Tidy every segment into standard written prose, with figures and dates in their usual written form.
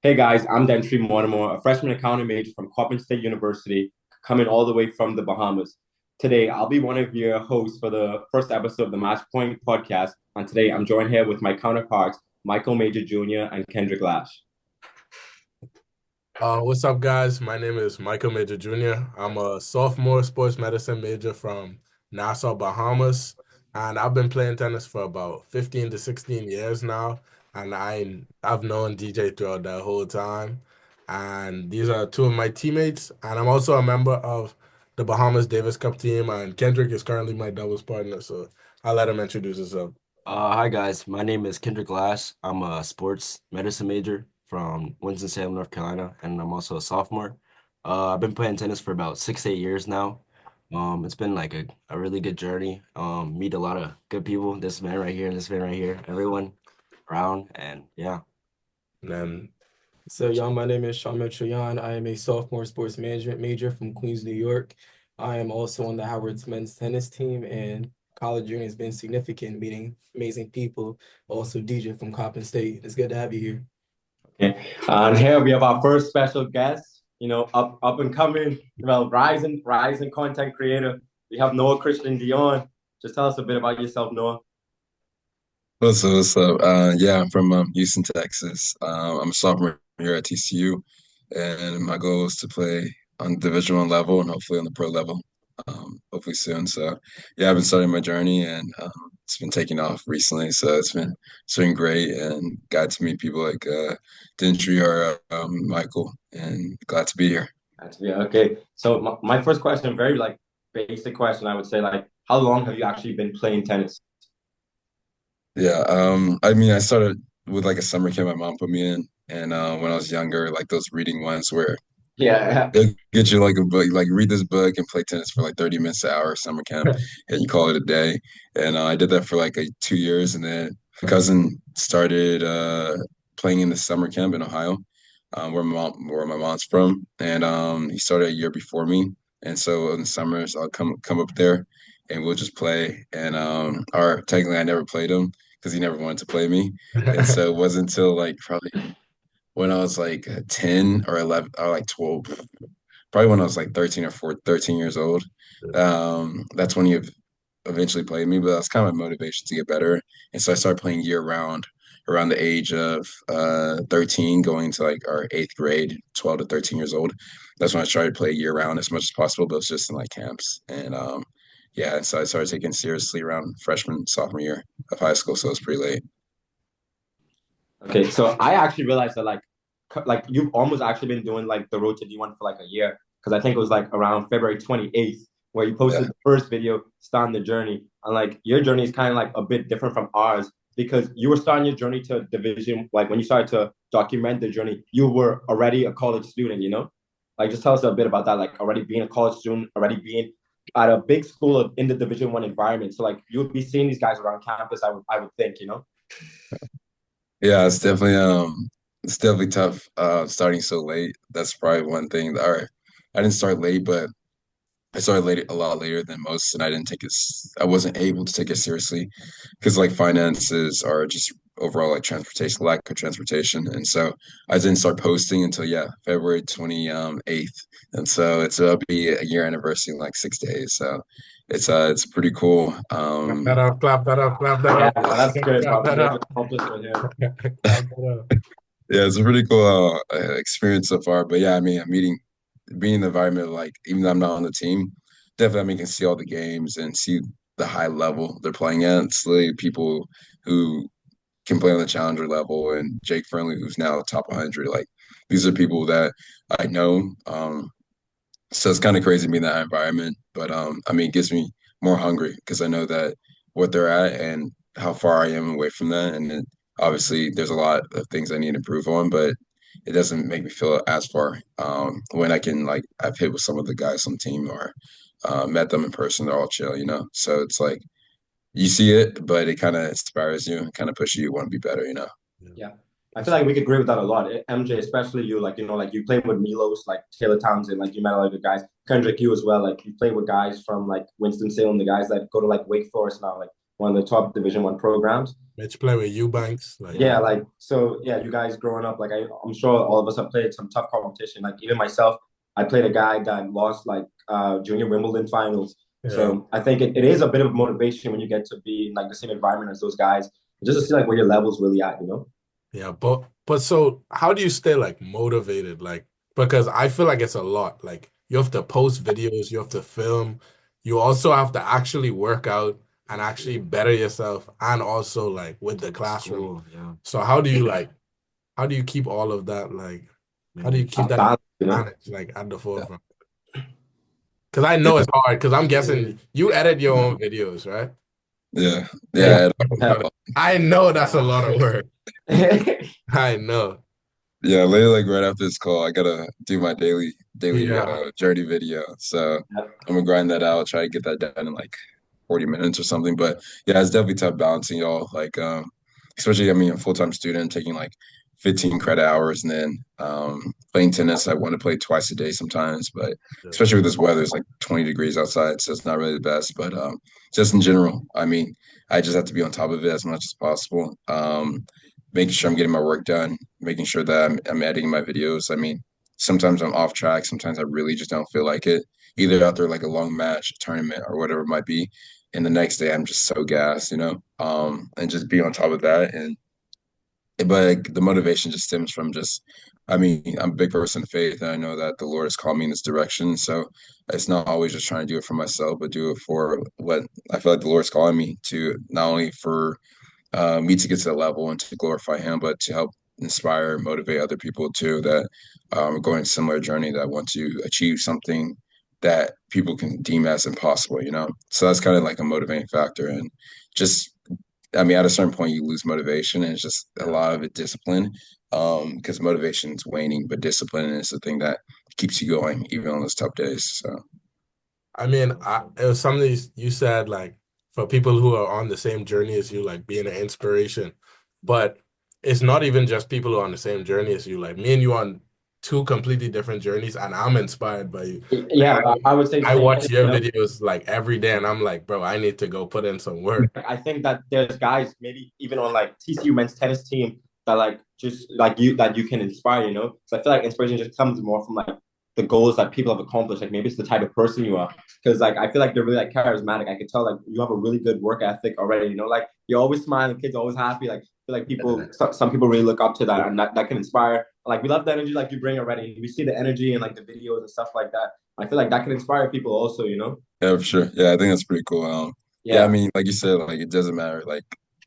Hey guys, I'm Dentry Mortimer, a freshman accounting major from Coppin State University, coming all the way from the Bahamas. Today, I'll be one of your hosts for the first episode of the Matchpoint podcast. And today, I'm joined here with my counterparts, Michael Major Jr. and Kendrick Lash. What's up, guys? My name is Michael Major Jr. I'm a sophomore sports medicine major from Nassau, Bahamas, and I've been playing tennis for about 15 to 16 years now. And I've known DJ throughout that whole time. And these are two of my teammates, and I'm also a member of the Bahamas Davis Cup team. And Kendrick is currently my doubles partner, so I'll let him introduce himself. Hi guys, my name is Kendrick Lash. I'm a sports medicine major from Winston-Salem, North Carolina, and I'm also a sophomore. I've been playing tennis for about 6 to 8 years now. It's been like a really good journey. Meet a lot of good people. This man right here, this man right here, everyone around, and yeah. And then So, y'all, my name is Sean Metroyan. I am a sophomore sports management major from Queens, New York. I am also on the Howard's men's tennis team, and college journey has been significant, meeting amazing people. Also, DJ from Coppin State. It's good to have you here. Okay. And here we have our first special guest, up and coming, rising content creator. We have Noah Christian Dion. Just tell us a bit about yourself, Noah. What's up? Yeah, I'm from Houston, Texas. I'm a sophomore here at TCU, and my goal is to play on Division 1 level and hopefully on the pro level, hopefully soon. So, yeah, I've been starting my journey, and it's been taking off recently. So it's been great, and glad to meet people like Dintry or Michael, and glad to be here. That's yeah, okay. So my first question, very like basic question, I would say like, how long have you actually been playing tennis? Yeah, I mean, I started with like a summer camp my mom put me in, and when I was younger, like those reading ones where Yeah, they'll get you like a book, like read this book and play tennis for like 30 minutes an hour summer camp, and you call it a day. And I did that for like 2 years, and then my cousin started playing in the summer camp in Ohio, where my mom's from, and he started a year before me. And so in the summers, I'll come up there, and we'll just play. And or technically, I never played him because he never wanted to play me. And so it wasn't until like probably when I was like 10 or 11 or like 12, probably when I was like 13 years old. That's when he eventually played me, but that's kind of my motivation to get better. And so I started playing year round around the age of 13, going to like our eighth grade, 12 to 13 years old. That's when I started to play year round as much as possible, but it's just in like camps. And yeah, so I started taking it seriously around freshman, sophomore year of high school. So it's pretty late. okay. So I actually realized that like you've almost actually been doing like the road to D1 for like a year because I think it was like around February 28th where you posted Yeah. the first video starting the journey. And like your journey is kind of like a bit different from ours because you were starting your journey to division, like when you started to document the journey, you were already a college student, you know? Like just tell us a bit about that, like already being a college student, already being at a big school in the Division 1 environment. So like you would be seeing these guys around campus, I would think, you know? Yeah, it's definitely tough starting so late. That's probably one thing that, or I didn't start late, but I started late a lot later than most, and I wasn't able to take it seriously because like finances are just overall like transportation, lack of transportation. And so I didn't start posting until February 28th. And so it'll be a year anniversary in like 6 days. So it's pretty cool. clap that up, clap that up, clap that Yeah, up, that's good, clap bro. that Major up. accomplishment here. Clap that up. Yeah, it's a pretty cool experience so far. But yeah, I mean, being in the environment of like, even though I'm not on the team, definitely I mean, can see all the games and see the high level they're playing at. It's like people who can play on the challenger level, and Jake Friendly, who's now top 100. Like these are people that I know. So it's kind of crazy being in that environment, but I mean, it gets me more hungry because I know that what they're at and how far I am away from that. And then obviously, there's a lot of things I need to improve on, but it doesn't make me feel as far when I can like I've hit with some of the guys on the team or met them in person. They're all chill, you know. So it's like you see it, but it kind of inspires you, kind of pushes you want to be better, you know. Yeah. I feel like we could agree with that a lot. MJ, especially you, like, like you played with Milos, like Taylor Townsend, like you met a lot of good guys. Kendrick, you as well, like you played with guys from like Winston-Salem, the guys that go to like Wake Forest now. Like one of the top Division 1 programs. Mitch play with Eubanks. Like, Yeah, like so. Yeah, you guys growing up, like I'm sure all of us have played some tough competition. Like even myself, I played a guy that lost like junior Wimbledon finals. yeah. So I think it is a bit of motivation when you get to be in like the same environment as those guys, just to see like where your level's really at, you know? Yeah, but so how do you stay like motivated? Like, because I feel like it's a lot. Like you have to post videos, you have to film, you also have to actually work out and actually better yourself, and also like with the classroom. School, yeah. So how do you keep all of that? Like, how do you keep that Balance, you know? balance like at the forefront? Because I know it's hard. Because I'm guessing you edit your own videos, right? Yeah. Yeah. Yeah. I know that's a lot of work. I know. Yeah, later, like right after this call, I gotta do my daily Yeah. journey video. So I'm gonna grind that out, try to get that done in like 40 minutes or something. But yeah, it's definitely tough balancing y'all. Like especially I mean a full-time student taking like 15 credit hours and then playing tennis. I want to play twice a day sometimes, but especially with this weather, it's like 20 degrees outside, so it's not really the best. But just in general, I mean, I just have to be on top of it as much as possible. Making sure I'm getting my work done, making sure that I'm editing my videos. I mean, sometimes I'm off track. Sometimes I really just don't feel like it. Either out there like a long match, a tournament, or whatever it might be. And the next day I'm just so gassed, you know, and just be on top of that. But like, the motivation just stems from just, I mean, I'm a big person of faith, and I know that the Lord has called me in this direction. So it's not always just trying to do it for myself, but do it for what I feel like the Lord's calling me to, not only for me to get to that level and to glorify Him, but to help inspire and motivate other people too that are going a similar journey, that want to achieve something that people can deem as impossible, you know? So that's kind of like a motivating factor. And just, I mean, at a certain point, you lose motivation, and it's just a lot of it discipline, because motivation is waning, but discipline is the thing that keeps you going even on those tough days. So. I mean, it was something you said, like, for people who are on the same journey as you, like being an inspiration. But it's not even just people who are on the same journey as you. Like me and you on two completely different journeys, and I'm inspired by you. Yeah, I would say the I same watch thing, your you know? videos like every day, and I'm like, bro, I need to go put in some work. I think that there's guys maybe even on like TCU men's tennis team that like just like you that you can inspire, you know? So I feel like inspiration just comes more from like the goals that people have accomplished. Like maybe it's the type of person you are. Because like I feel like they're really like charismatic. I can tell like you have a really good work ethic already, you know, like you're always smiling, kids are always happy. Like I feel like people some people really look up to that, and that can inspire. Like we love the energy like you bring already. We see the energy and like the videos and stuff like that. I feel like that can inspire people also, you know? Yeah, for sure. Yeah, I think that's pretty cool. Yeah, I Yeah. mean, like you said, like it doesn't matter. Like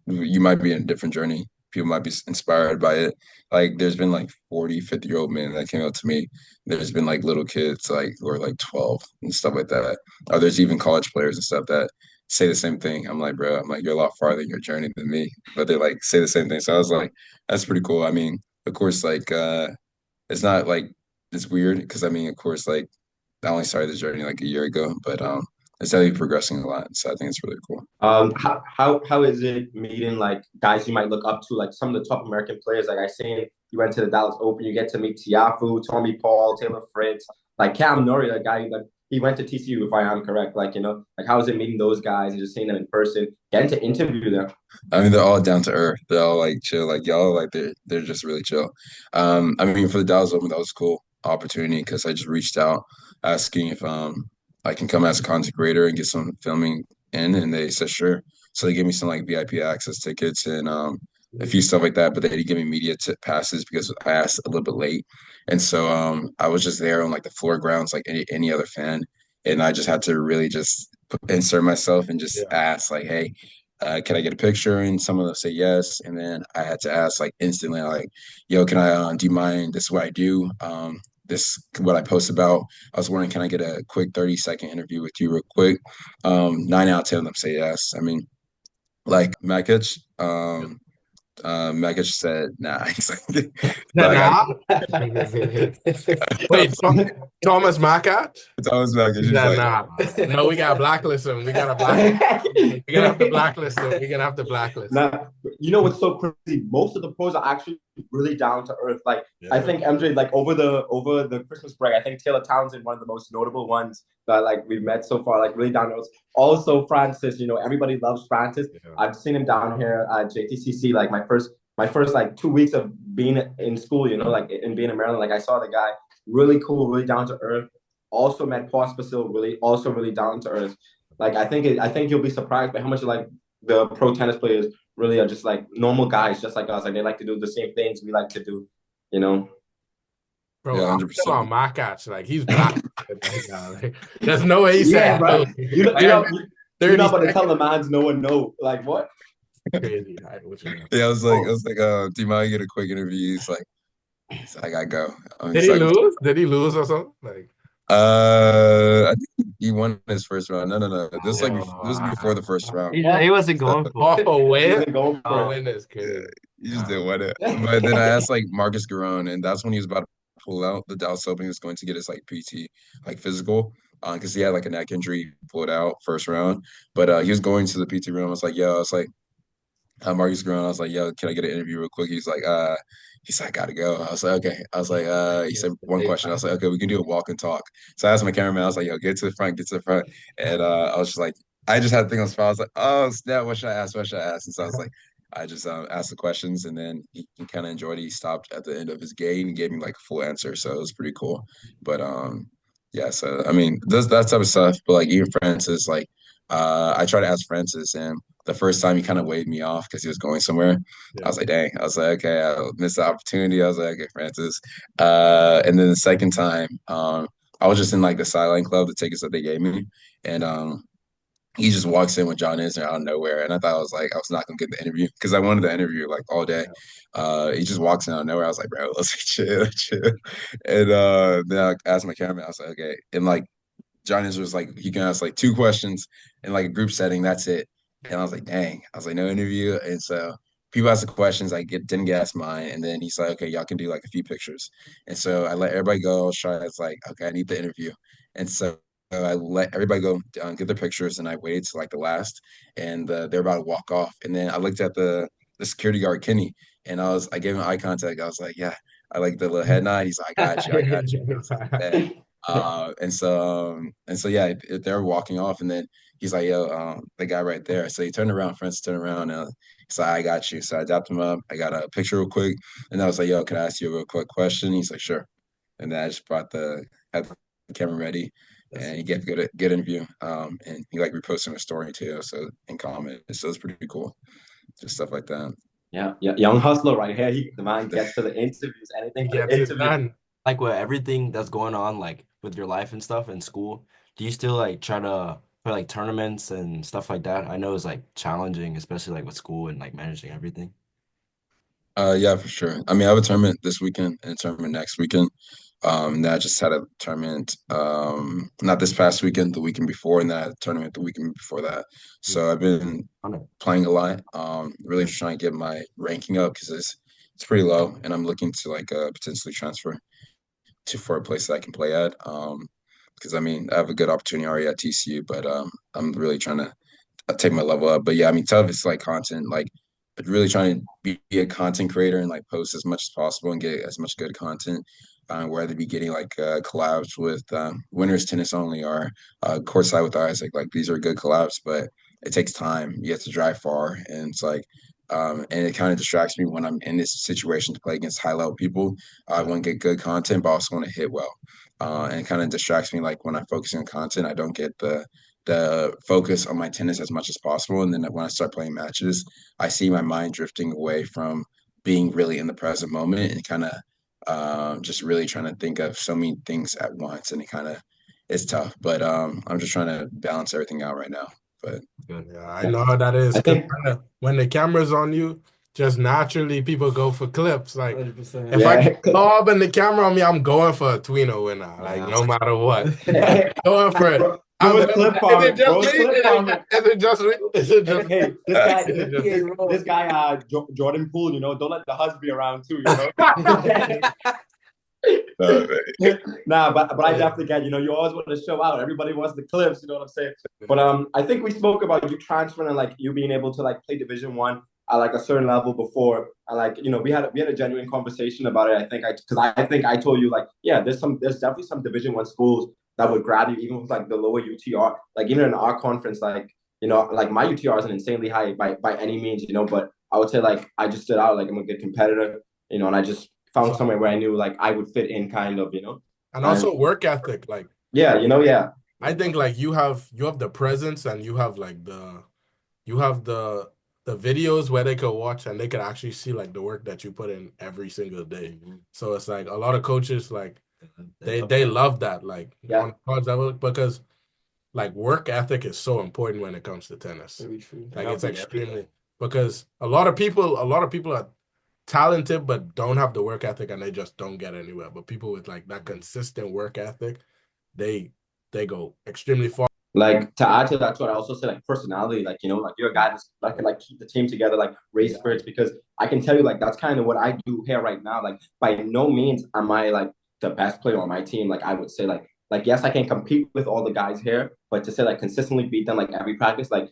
you might be in a different journey. People might be inspired by it. Like there's been like 40, 50-year-old men that came up to me. There's been like little kids like who are like 12 and stuff like that. Or there's even college players and stuff that say the same thing. I'm like, bro, I'm like, you're a lot farther in your journey than me. But they like say the same thing. So I was like, that's pretty cool. I mean, of course, like it's not like it's weird because I mean, of course, like I only started this journey like a year ago, but it's definitely progressing a lot. So I think it's really cool. How is it meeting like guys you might look up to, like some of the top American players? Like I seen you went to the Dallas Open, you get to meet Tiafoe, Tommy Paul, Taylor Fritz, like Cam Norrie, that guy like he went to TCU if I am correct. Like, you know, like how is it meeting those guys and just seeing them in person, getting to interview them? I mean, they're all down to earth. They're all like chill. Like y'all, like they're just really chill. I mean, for the Dallas Open, that was a cool opportunity because I just reached out asking if I can come as a content creator and get some filming in, and they said sure. So they gave me some like VIP access tickets and a few stuff like that. But they didn't give me media passes because I asked a little bit late, and so I was just there on like the floor grounds like any other fan, and I just had to really just insert myself and just Yeah. ask like, hey. Can I get a picture? And someone will say yes. And then I had to ask like instantly, like, yo, can I, do you mind? This is what I do. This what I post about. I was wondering, can I get a quick 30-second interview with you real quick? 9 out of 10 of them say yes. I mean, like Makic, Mekic said, nah. He's like, but I got Nah. Wait, Thomas Makat? Thomas Mekic. He's Nah, like, nah. No, we got to blacklist him. We got to blacklist. We're gonna have to blacklist him. We're gonna have to blacklist him. Now, you know what's so crazy? Most of the pros are actually really down to earth. Like Yeah. I think MJ, like over the Christmas break, I think Taylor Townsend, one of the most notable ones that like we've met so far, like really down to earth. Also Francis, everybody loves Francis. Yeah. I've seen him down here at JTCC, like my first like 2 weeks of being in school, like and being in Maryland. Like I saw the guy, really cool, really down to earth. Also met Paul Spasil, really down to earth. Like I think you'll be surprised by how much like the pro tennis players really are just like normal guys, just like us. Like they like to do the same things we like to do, you know. Bro, Yeah, I'm still 100%. on my catch. Like he's black right now. Like, there's no way he Yeah, said bro. no. You're Like, not 30 about to tell seconds. the mans no and no. Like what? Crazy. What you know? Yeah, I was like, do you mind get a quick interview? He's like, I gotta go. Did he lose? Did he lose or something? Like, I think he won his first round. No. This like this was before the first round. He wasn't going for it. oh, He win? wasn't going Oh, for it. win is crazy. He just didn't win it. But then I asked like Marcus Garone, and that's when he was about to pull out. The Dallas Open, he was going to get his like PT, like physical, because he had like a neck injury, he pulled out first round. But he was going to the PT room. I was like, Marcus Garone. I was like, yo, can I get an interview real quick? He's like, I gotta go. I was like, okay. I was like, he said one question. I was like, okay, we can do a walk and talk. So I asked my cameraman, I was like, yo, get to the front, get to the front. And I was just like, I just had a thing on the spot. I was like, oh snap, what should I ask? What should I ask? And so I was like, I just asked the questions, and then he kind of enjoyed it. He stopped at the end of his game and gave me like a full answer. So it was pretty cool. But yeah, so I mean, that type of stuff. But like even Francis, like I tried to ask Francis, and the first time he kind of waved me off because he was going somewhere. Yeah. I was like, dang. I was like, okay, I missed the opportunity. I was like, okay, Francis. And then the second time, I was just in like the sideline club, the tickets that they gave me, and he just walks in with John Isner out of nowhere, and I thought I was not gonna get the interview because I wanted the interview like all day. He just walks in out of nowhere. I was like, bro, let's chill, chill. And then I asked my cameraman, I was like, okay, and like John Isner was like, he can ask like two questions in like a group setting, that's it. And I was like, dang. I was like, no interview. And so people ask the questions, didn't get asked mine. And then he's like, okay, y'all can do like a few pictures. And so I let everybody go. I was trying, it's like, okay, I need the interview. And so I let everybody go get their pictures, and I waited to like the last, and they're about to walk off. And then I looked at the security guard, Kenny, and I gave him eye contact. I was like, yeah, I like the little head nod. He's like, I got you, I got you. I was like, "Bet." And so yeah, they're walking off, and then he's like, yo, the guy right there. So he turned around, Francis turned around, and he's like, I got you. So I dapped him up. I got a picture real quick, and I was like, yo, can I ask you a real quick question? He's like, sure. And then I just had the camera ready, and he gave a good interview. And he like reposted a story too, so in comment. So it's pretty cool, just stuff like that. Yeah, young hustler right here. The man gets to the interviews, anything He for the gets it interview. done. Like with everything that's going on, like with your life and stuff in school, do you still like try to play like tournaments and stuff like that? I know it's like challenging, especially like with school and like managing everything. Yeah, for sure. I mean, I have a tournament this weekend and a tournament next weekend. And then I just had a tournament, not this past weekend, the weekend before, and then I had a tournament the weekend before that. So I've been playing a lot, really just trying to get my ranking up because it's pretty low, and I'm looking to like potentially transfer for a place that I can play at. Because I mean, I have a good opportunity already at TCU, but I'm really trying to take my level up. But yeah, I mean, tough is like content, like really trying to be a content creator and like post as much as possible and get as much good content. Whether be getting like collabs with Winners Tennis Only or Courtside with Isaac, like these are good collabs, but it takes time. You have to drive far, and it's like, and it kind of distracts me when I'm in this situation to play against high level people. I want to get good content, but I also want to hit well. And it kind of distracts me. Like when I'm focusing on content, I don't get the focus on my tennis as much as possible. And then when I start playing matches, I see my mind drifting away from being really in the present moment and kind of just really trying to think of so many things at once, and it's tough. But I'm just trying to balance everything out right now. But yeah, I know how that is. I think when the camera's on you, just naturally people go for clips. Like 100%. if I get Bob and the camera on me, I'm going for a tweener winner. Like no matter what, going for it. Bro's clip farming. Bro's clip farming. Is it just me? Is it just Hey, this guy, Jordan Poole, don't let the husband be around too, Nah, but I definitely get, you always want to show out. Everybody wants the clips, you know what I'm saying? But I think we spoke about you transferring and like you being able to like play Division 1 at like a certain level before. And like, we had a genuine conversation about it. I think I told you like, yeah, there's definitely some Division 1 schools that would grab you, even with like the lower UTR. Like even in our conference, like, like my UTR isn't insanely high by any means, but I would say like I just stood out, like I'm a good competitor, and I just found somewhere where I knew like I would fit in kind of, And also work ethic, like yeah, yeah. I think like you have the presence and you have like the videos where they could watch and they could actually see like the work that you put in every single day. So it's like a lot of coaches like they love that like on college level because like work ethic is so important when it comes to tennis. Very true. Like it's extremely because a lot of people are talented but don't have the work ethic and they just don't get anywhere. But people with like that consistent work ethic, they go extremely far. Like to add to that, too, I also say like personality, like like you're a guy that can like keep the team together, like raise spirits. Because I can tell you, like that's kind of what I do here right now. Like by no means am I like the best player on my team. Like I would say, like yes, I can compete with all the guys here, but to say like consistently beat them like every practice, like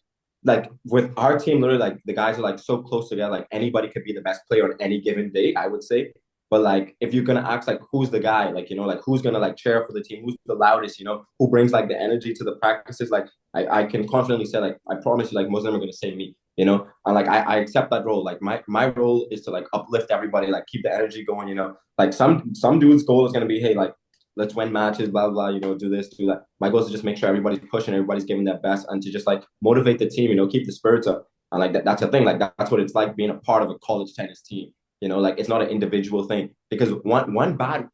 with our team, literally like the guys are like so close together. Like anybody could be the best player on any given day, I would say. But like, if you're gonna ask like who's the guy, like like who's gonna like cheer for the team, who's the loudest, who brings like the energy to the practices, like I can confidently say like I promise you, like most of them are gonna say me, and like I accept that role. Like my role is to like uplift everybody, like keep the energy going, Like some dude's goal is gonna be, hey, like let's win matches, blah blah, do this, do that. My goal is to just make sure everybody's pushing, everybody's giving their best, and to just like motivate the team, keep the spirits up. And like that's the thing, like that's what it's like being a part of a college tennis team. Like it's not an individual thing, because one bad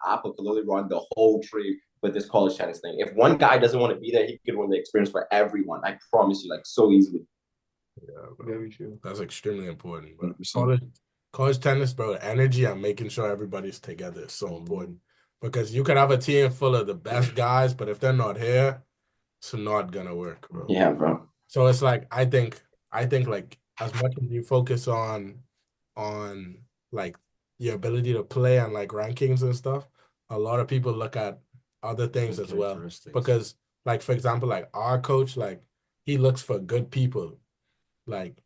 apple could literally run the whole tree with this college tennis thing. If one guy doesn't want to be there, he could ruin the experience for everyone. I promise you, like so easily. Yeah, very true. That's extremely important. But college tennis, bro, energy and making sure everybody's together is so important. Because you could have a team full of the best guys, but if they're not here, it's not gonna work, bro. Yeah, bro. So it's like I think like as much as you focus on like your ability to play and like rankings and stuff, a lot of people look at other things as well. Because like for example, like our coach, like he looks for good people. Like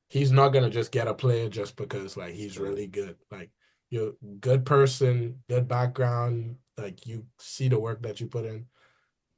he's not gonna just get a player just because like he's really good. Like you're a good person, good background, like you see the work that you put in.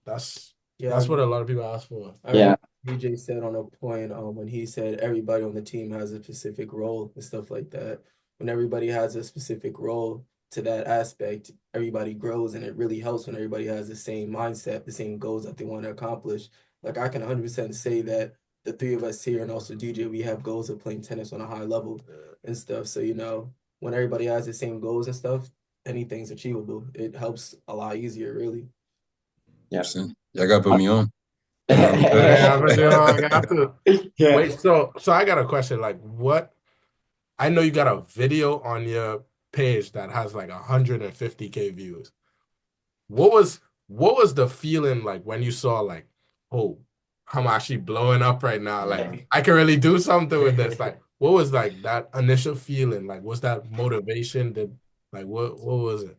That's what a lot of people ask for. Yeah. DJ said on a point when he said everybody on the team has a specific role and stuff like that. When everybody has a specific role to that aspect, everybody grows, and it really helps when everybody has the same mindset, the same goals that they want to accomplish. Like I can 100% say that the three of us here and also DJ, we have goals of playing tennis on a high level and stuff. So, when everybody has the same goals and stuff, anything's achievable. It helps a lot easier, really. Yeah. Y'all gotta put me on. Yeah, but I got to. Yeah. Wait, so I got a question. Like, what? I know you got a video on your page that has like 150K views. What was the feeling like when you saw like, oh, I'm actually blowing up right now? Like, I can really do something with this. Like, what was like that initial feeling? Like, was that motivation? What was it?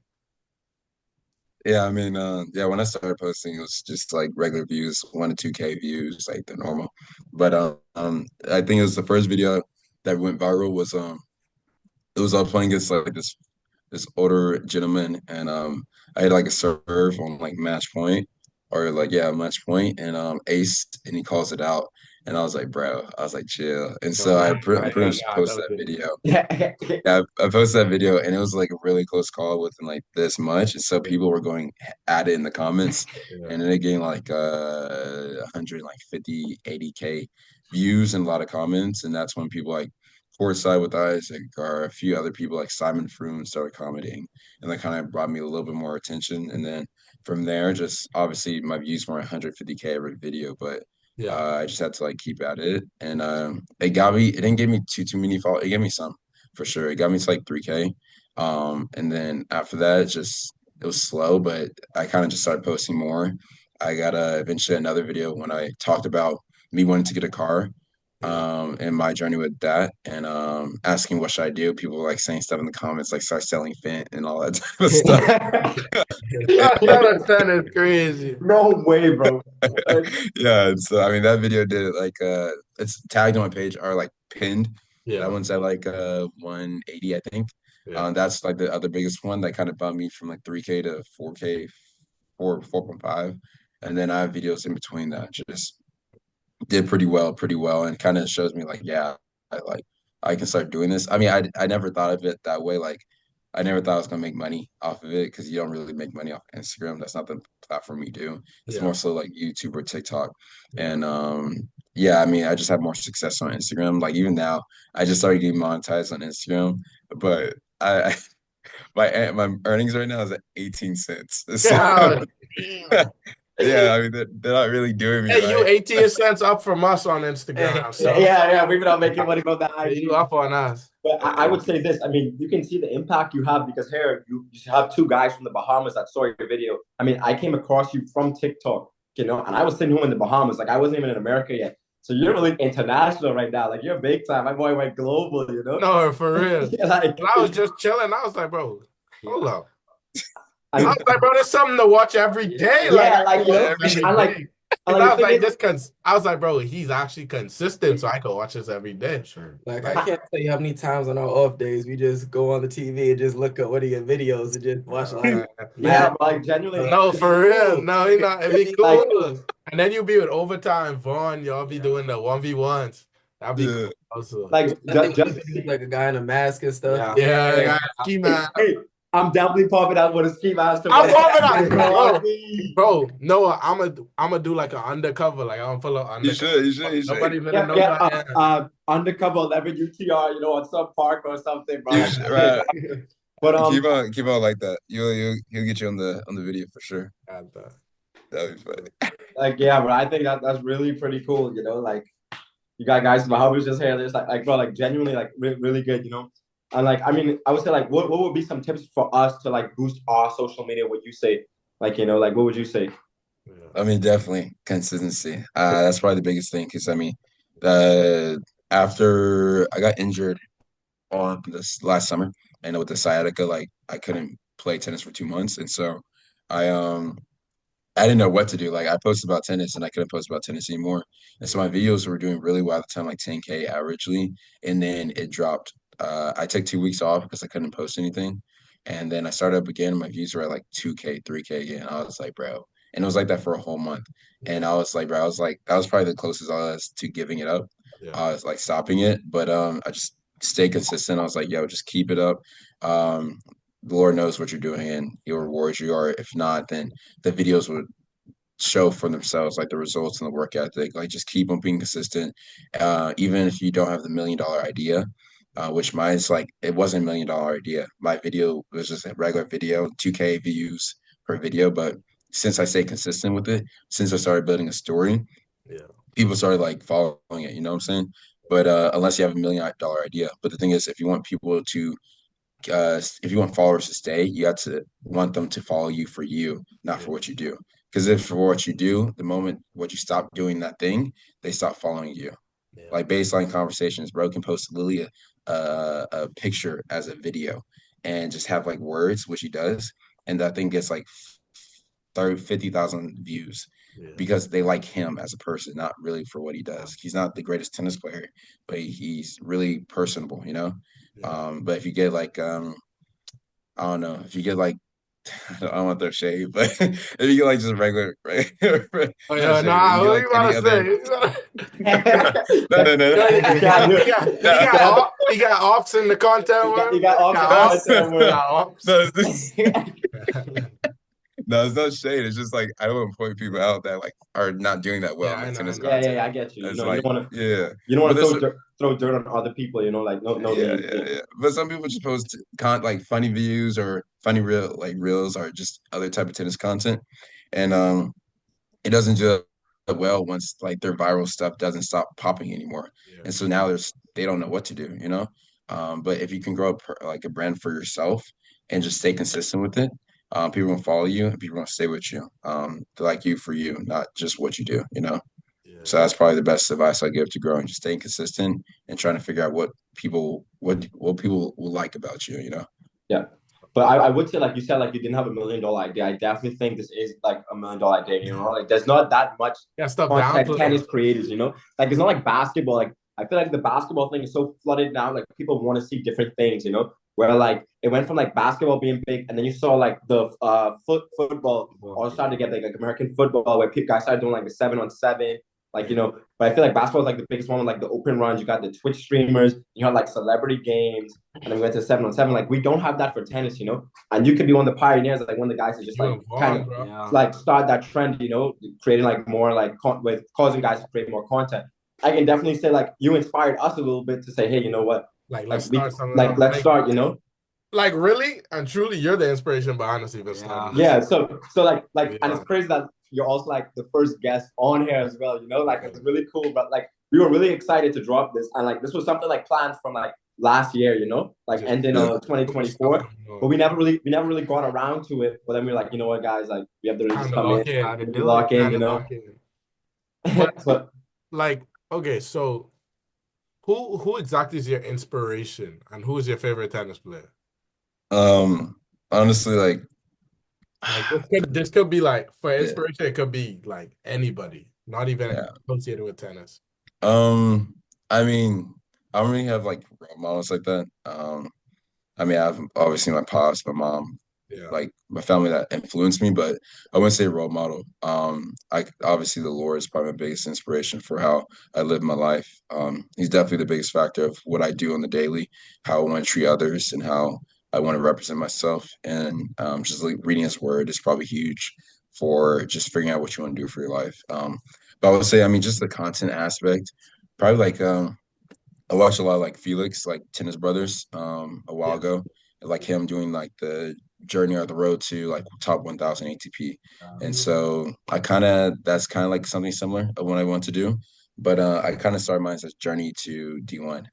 Yeah, I mean, when I started posting, it was just like regular views, 1 to 2K views, like the normal. But I think it was the first video that went viral was it was playing against like this older gentleman, and I had like a serve on like match point, or like match point, and ace, and he calls it out, and I was like, bro, I was like, chill, and so I pretty much posted that video. Yeah. Yeah, I posted that video, and it was like a really close call within like this much, and so people were going at it in the comments, and then it gained like 150, 80K views and a lot of comments, and that's when people like courtside with Isaac or a few other people like Simon Froome started commenting, and that kind of brought me a little bit more attention, and then from there, just obviously my views were 150K every video, but I just had to like keep at it, and it didn't give me too many followers. It gave me some for sure. It got me to like 3K, and then after that, it was slow, but I kind of just started posting more. I got eventually another video when I talked about me wanting to get a car, and my journey with that, and asking what should I do. People were like saying stuff in the comments, like start selling Fent and all that type of stuff. That is crazy. No way, bro. Yeah, and so I mean that video did it like it's tagged on my page or like pinned Yeah. That one's at like 180, I think. Yeah. That's like the other biggest one that kind of bumped me from like 3K to 4K, 4.5. And then I have videos in between that just did pretty well, and kind of shows me like, yeah, I can start doing this. I mean, I never thought of it that way. Like, I never thought I was gonna make money off of it because you don't really make money off Instagram. That's not the platform we do. It's Yeah. more so like YouTube or TikTok. Yeah. And yeah, I mean, I just have more success on Instagram. Like even now, I just started getting monetized on Instagram, but I my earnings right now is at 18 cents. So Yeah. yeah, I mean they're not really doing me Hey, you right. 18 cents up from us on Instagram. So Yeah, we've been out making money from that you IG. up on us. But I would say this. I mean, you can see the impact you have because here you have two guys from the Bahamas that saw your video. I mean, I came across you from TikTok, and I was sitting home in the Bahamas. Like, I wasn't even in America yet. So you're really international right now. Like, you're big time. My boy went global, No, for real. Like, And I was just chilling. I was like, bro, hold up. I I, was like, bro, there's something to watch every day. yeah, Like, like, I like. And Like, I was like, is, I was like, bro, he's actually consistent, so I can watch this every day. Sure. Like, I can't tell you how many times on our off days we just go on the TV and just look at one of your videos and just watch like yeah, like genuinely. No, for real. No, he not. It'd be Like- cool. And then you'll be with overtime, Vaughn. Y'all be doing the 1v1s. That'd be Yeah. cool also. Like, I think just like a guy in a mask and stuff. Yeah, ski man. Hey, I'm definitely popping out with a ski mask. I'm popping out, bro. No, I'm do like an undercover. Like I'm full of undercover. You should. Nobody better know that. Undercover 11 UTR, on some park or something, bro. You should, right. But keep on like that. He'll get you on the video for sure. That'd be funny. like, yeah, but I think that's really pretty cool. Like, you got guys from Bahamas just here. There's like, bro, like genuinely, like really good. And like, I mean, I would say like, what would be some tips for us to like boost our social media? Would you say, like, like, what would you say? I mean, definitely consistency. That's probably the biggest thing because I mean, after I got injured on this last summer, and with the sciatica, like I couldn't play tennis for 2 months, and so I didn't know what to do. Like I posted about tennis and I couldn't post about tennis anymore. And so my videos were doing really well at the time, like 10K averagely. And then it dropped. I took 2 weeks off because I couldn't post anything. And then I started up again and my views were at like 2K, 3K again. I was like, bro. And it was like that for a whole month. And I was like, bro, that was probably the closest I was to giving it up. I was like stopping it. But I just stayed consistent. I was like, yo, just keep it up. The Lord knows what you're doing and he'll reward you. Or if not, then the videos would show for themselves, like the results and the work ethic. Like just keep on being consistent. Even if you don't have the $1 million idea, which mine's like, it wasn't $1 million idea. My video was just a regular video, 2K views per video. But since I stayed consistent with it, since I started building a story, people started like following it, you know what I'm saying? But unless you have $1 million idea. But the thing is, if you want people to if you want followers to stay, you got to want them to follow you for you, not for what you do. Because if for what you do, the moment what you stop doing that thing, they stop following you. Like baseline conversations, bro can post literally a picture as a video and just have like words, which he does, and that thing gets like 50,000 views because they like him as a person, not really for what he does. He's not the greatest tennis player, but he's really personable, But if you get like I don't know, if you get like I don't want their shade, but if you get like just regular, right? Oh yeah, nah, what you about to say? No. He got ops in the content. You got ops in the content. No, it's not shade. It's just like I don't want to point people out that like are not doing that well in tennis content. Yeah, I get you. It's You like, don't want to. yeah. You don't want to throw dirt on other people. Like no. Yeah. But some people just post like funny views or funny reels or just other type of tennis content, and it doesn't do well once like their viral stuff doesn't stop popping anymore, and so now they don't know what to do, But if you can grow up like a brand for yourself and just stay consistent with it. People will follow you and people will stay with you. They like you for you, not just what you do, So that's probably the best advice I give to growing, just staying consistent and trying to figure out what people will like about you, Yeah. But I would say, like you said, like you didn't have $1 million idea. I definitely think this is like $1 million idea, Like there's not that much stuff content tennis creators, Like it's not like basketball. Like I feel like the basketball thing is so flooded now. Like people want to see different things, you know. Where like it went from like basketball being big, and then you saw like the football all started to get like American football, where people guys started doing like the 7-on-7, like you know. But I feel like basketball is like the biggest one with like the open runs. You got the Twitch streamers, you have like celebrity games, and then we went to 7-on-7. Like we don't have that for tennis, you know. And you could be one of the pioneers, like one of the guys that just like kind of like start that trend, you know, creating like more like with causing guys to create more content. I can definitely say like you inspired us a little bit to say, hey, you know what? Like let's start something. Like let's start, you know. Like really and truly, you're the inspiration behind us even starting. Yeah. So like and it's crazy that you're also like the first guest on here as well. You know, like it's really cool. But like we were really excited to drop this, and like this was something like planned from like last year. You know, like ending 2024. But we never really got around to it. But then we were like, you know what, guys, like we have to really just come in, lock in, you know. But like, okay, so who exactly is your inspiration, and who is your favorite tennis player? Honestly, like this could be like for inspiration, it could be like anybody, not even associated with tennis. I mean, I don't really have like role models like that. I mean, I've obviously my pops, my mom, like my family that influenced me, but I wouldn't say role model. I obviously the Lord is probably my biggest inspiration for how I live my life. He's definitely the biggest factor of what I do on the daily, how I want to treat others, and how I want to represent myself. And just like reading His Word is probably huge for just figuring out what you want to do for your life. But I would say, I mean, just the content aspect, probably like I watched a lot of like Felix, like Tennis Brothers, a while ago, like him doing like the journey or the road to like top 1,000 ATP. And so that's kind of like something similar of what I want to do. But I kind of started mine as a journey to D1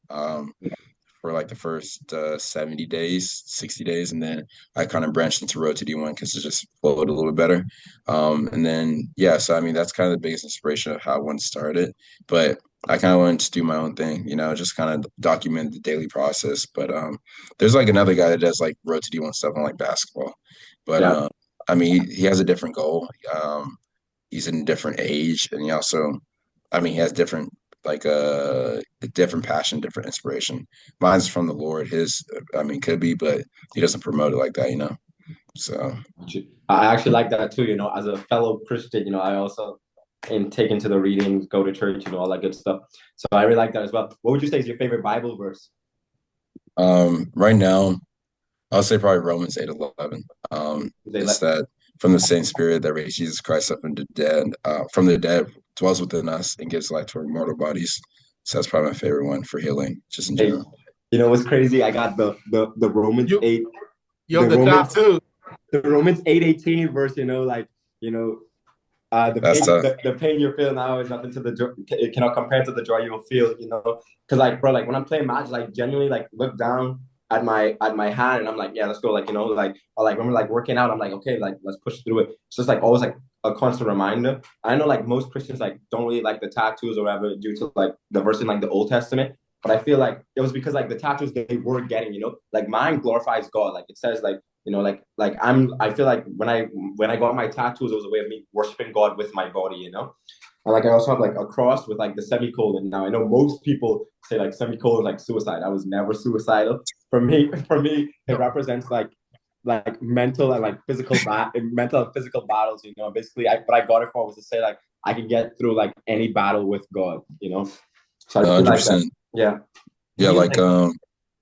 for like the first 70 days, 60 days. And then I kind of branched into road to D1 because it just flowed a little bit better. And then, so I mean, that's kind of the biggest inspiration of how I wanted to start it. But I kind of wanted to do my own thing, you know, just kind of document the daily process. But there's like another guy that does like road to D1 stuff on like basketball. But I mean, he has a different goal. He's in a different age, and he also, I mean, he has different like a different passion, different inspiration. Mine's from the Lord. His, I mean, could be, but he doesn't promote it like that, you know. So I actually like that too. You know, as a fellow Christian, you know, I also take into the readings, go to church, you know, all that good stuff. So I really like that as well. What would you say is your favorite Bible verse? Right now, I'll say probably Romans 8:11. It's that from the same Spirit that raised Jesus Christ up from the dead, dwells within us and gives life to our mortal bodies. So that's probably my favorite one for healing, just in general. You know what's crazy? I got the Romans 8. You have the top two. The Romans 8:18 verse, you know, like, you know, the pain you're feeling now is nothing to the joy. It cannot compare to the joy you'll feel, you know. Because like, bro, like when I'm playing match, like genuinely, like look down at my hand, and I'm like, yeah, let's go, like, you know, like, or like when we're like working out, I'm like, okay, like let's push through it. It's just like always like a constant reminder. I know like most Christians like don't really like the tattoos or whatever due to like the verse in like the Old Testament. But I feel like it was because like the tattoos they were getting, you know, like mine glorifies God. Like it says like, you know, I feel like when I got my tattoos, it was a way of me worshiping God with my body, you know. And like I also have like a cross with like the semicolon. Now I know most people say like semicolon like suicide. I was never suicidal. For me, it represents like mental and like physical mental and physical battles, you know. Basically, what I got it for was to say like I can get through like any battle with God, you know. So I 100%. Yeah. Yeah, like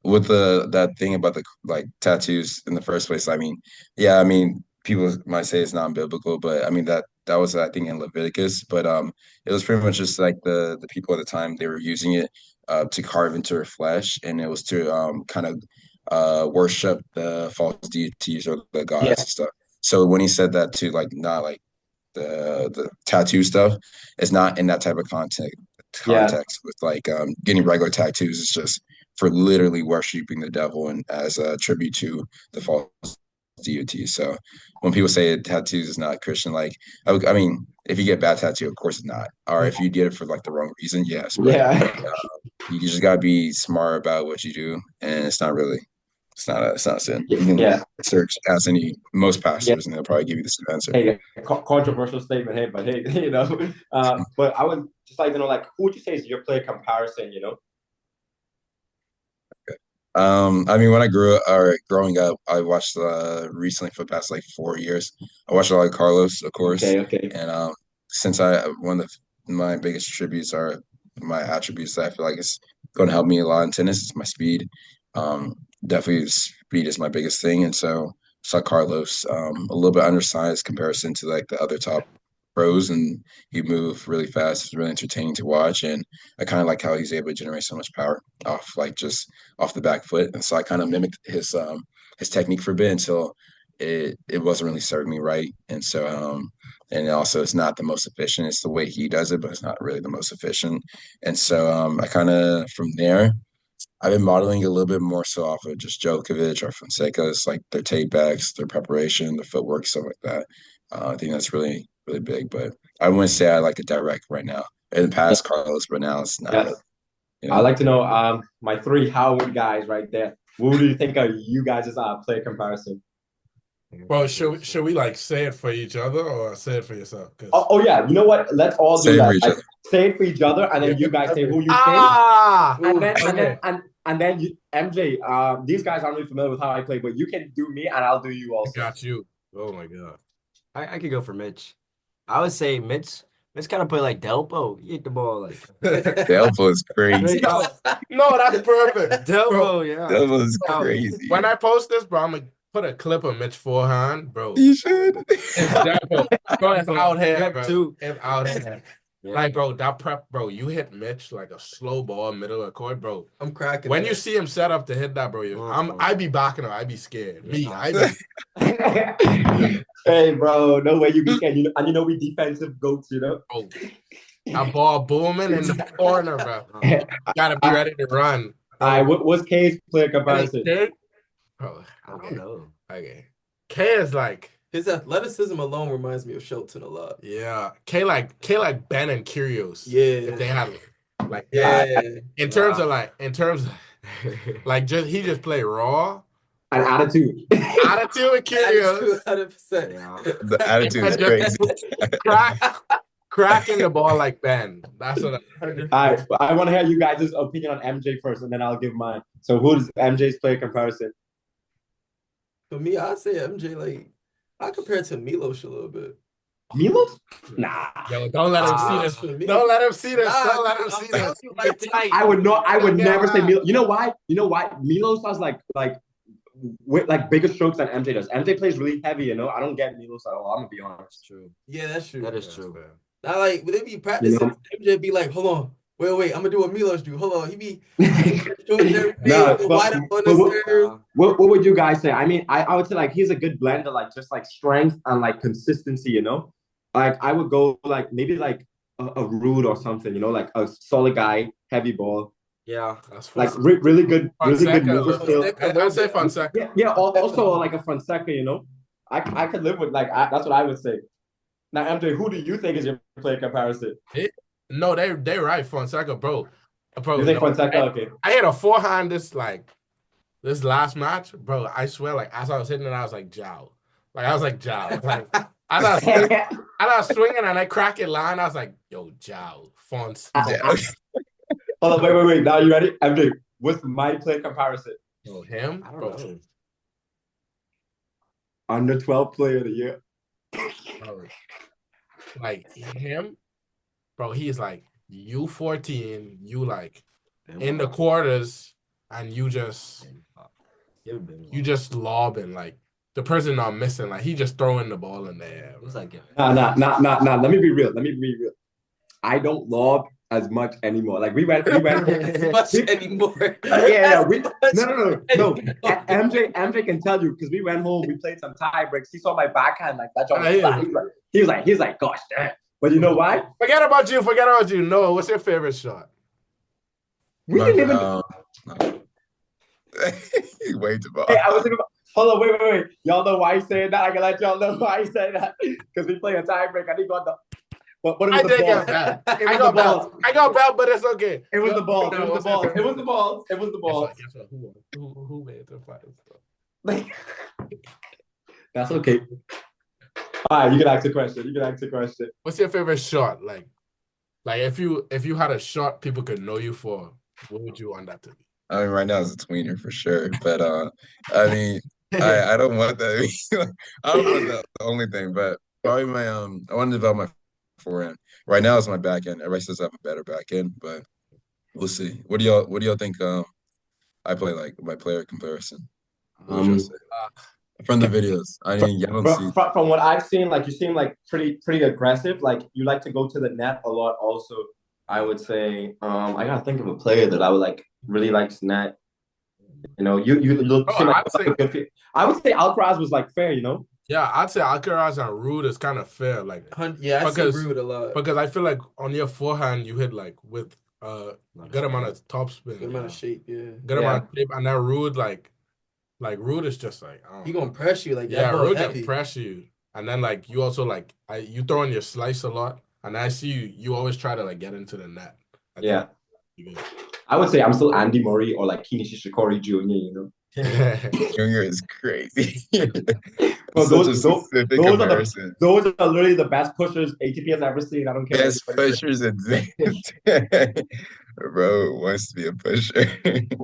with that thing about the like tattoos in the first place. I mean, I mean, people might say it's non-biblical, but I mean that was I think in Leviticus, but it was pretty much just like the people at the time they were using it to carve into their flesh, and it was to kind of worship the false deities or the gods and stuff. So when he said that to like not like the tattoo stuff, it's not in that type of context with like getting regular tattoos. It's just for literally worshiping the devil and as a tribute to the false deity. So when people say tattoos is not Christian, like I mean, if you get bad tattoo, of course it's not. Or if you get it for like the wrong reason, yes. But, you just gotta be smart about what you do, and it's not really. It's not a sin. You can Yeah. ask most Yeah. pastors, and they'll probably give you the same answer. Hey, controversial statement, hey, but hey, but I would just like to know, like, who would you say is your player comparison, I mean, when I grew up or growing up, I watched recently for the past like 4 years. I watched a lot of Carlos, of course, Okay. and since one of my biggest attributes are my attributes that I feel like it's going to help me a lot in tennis is my speed. Um, Definitely speed is my biggest thing, and so saw Carlos a little bit undersized comparison to like the other top pros, and he moved really fast. It's really entertaining to watch, and I kind of like how he's able to generate so much power off like just off the back foot. And so I kind of mimicked his technique for a bit until it wasn't really serving me right. And so and also it's not the most efficient. It's the way he does it, but it's not really the most efficient. And so I kind of from there I've been modeling a little bit more so off of just Djokovic or Fonseca. It's like their tape backs, their preparation, their footwork, stuff like that. I think that's really, really big. But I wouldn't say I like it direct right now. In the past, Carlos, but now it's not. Yes. I'd like to know my three Howard guys right there. What do you think of you guys' player comparison? Well, should we like say it for each other or say it for yourself? Oh yeah, you know what? Let's all do that. Like, say it for each other, and then you guys say who you think. And then you, MJ. These guys aren't really familiar with how I play, but you can do me, and I'll do you also. Got you. Oh my god. I could go for Mitch. I would say Mitch kind of play like Delpo. He hit the ball like Delpo is crazy. No, that's perfect. Delpo, yeah. Delpo is crazy. When I post this, bro, I'm gonna put a clip of Mitch forehand, bro. You should. It's Delpo. Bro, it's out here, bro. Too. It's out here. Yeah. Like, bro, that prep, bro, you hit Mitch like a slow ball, middle of the court, bro. I'm cracking. When you see him set up to hit that, bro, I be backing him. I be scared. Hey, bro, no way you be scared. And you know we defensive goats, Oh, that ball booming in the corner, bro. You gotta be ready to run. All right, what's K's player comparison? Bro, I don't know. Okay. K is like his athleticism alone reminds me of Shelton a lot. Yeah. K like Ben and Kyrgios. Yeah. If they had like in terms of like he just play raw. An attitude. Attitude with Kyrgios. 100%. Yeah. The attitude is crazy. Cracking the ball like Ben. That's what All right. I want to hear you guys' opinion on MJ first, and then I'll give mine. So who's MJ's player comparison? For me, I'd say MJ, like, I compare it to Milos a little bit. Milos? Nah. Yo, don't let him see this. Don't let him see this. Don't let him see this. I would never say Milos. You know why? Milos has like with like bigger strokes than MJ does. MJ plays really heavy, I don't get Milos at all. I'm gonna be honest. True. Yeah, that's true. That is true. Now, like, when they be practicing, MJ be like, hold on. Wait, I'm gonna do what Milos do. Hold on. He be wide up on the serve. What would you guys say? I mean, I would say like he's a good blender, like just like strength and like consistency, Like I would go like maybe like a Rude or something, like a solid guy, heavy ball. Yeah, that's like really good mover skill. I'd say Fonseca. Yeah, also like a Fonseca, I could live with that's what I would say. Now, MJ, who do you think is your player comparison? No, they right, Fonseca, bro. You think Fonseca? Okay. I hit a forehand this last match, bro. I swear, like as I was hitting it, I was like Jow. Like I was like Jow. Like I was swinging and I crack it line. I was like, yo, Jow, Fonz. Hold on, wait. Now you ready? MJ, what's my player comparison? Oh, him? I don't know. Under 12 player of the year. Like him, bro, he's like you 14, you like in the quarters, and you just lobbing like the person not missing, like he just throwing the ball in the air. What's that give? Nah. Let me be real. I don't lob as much anymore. Like we went much anymore. No. MJ can tell you because we went home, we played some tie breaks. He saw my backhand like that. He was like, gosh damn. But you know why? Forget about you. Noah, what's your favorite shot? We didn't even Way too much. Hey, I was thinking about hold on, wait. Y'all know why he's saying that? I can let y'all know why he said that. Because we play a tie break and he got the but it I was the did balls. get bad. It I was the got balls. bad. I got bad, but it's okay. It was the balls. No, It was the balls. It was the balls. It was the balls. Guess what? Who made the final score? That's okay. All right, you can ask a question. What's your favorite shot? Like if you had a shot people could know you for, what would you want that to be? I mean, right now it's a tweener for sure, but I mean, I don't want that. I don't want that the only thing, but probably my I want to develop my forehand. Right now it's my backhand. Everybody says I have a better backhand, but we'll see. What do y'all think? I play like my player comparison. What would y'all say from the videos? I mean, y'all don't see. From what I've seen, like you seem like pretty aggressive. Like you like to go to the net a lot. Also, I would say, I gotta think of a player that I would like really likes net. You know, you look seem like a good fit. I would say Alcaraz was like fair. You know. Yeah, I'd say Alcaraz and Rude is kind of fair. Like, yeah, I see Rude a lot because I feel like on your forehand you hit like with good amount of topspin, good amount of shape, yeah, good amount of shape, and that Rude like Rude is just like he gonna press you like that. Yeah, Rude heavy. can press you, and then like you also like you throw in your slice a lot, and I see you always try to like get into the net. I would say I'm still Andy Murray or like Kini Shishikori Jr. You know. Junior is crazy. Well, those are literally the best pushers ATP has ever seen. I don't care. Best pushers in Bro wants to be a pusher.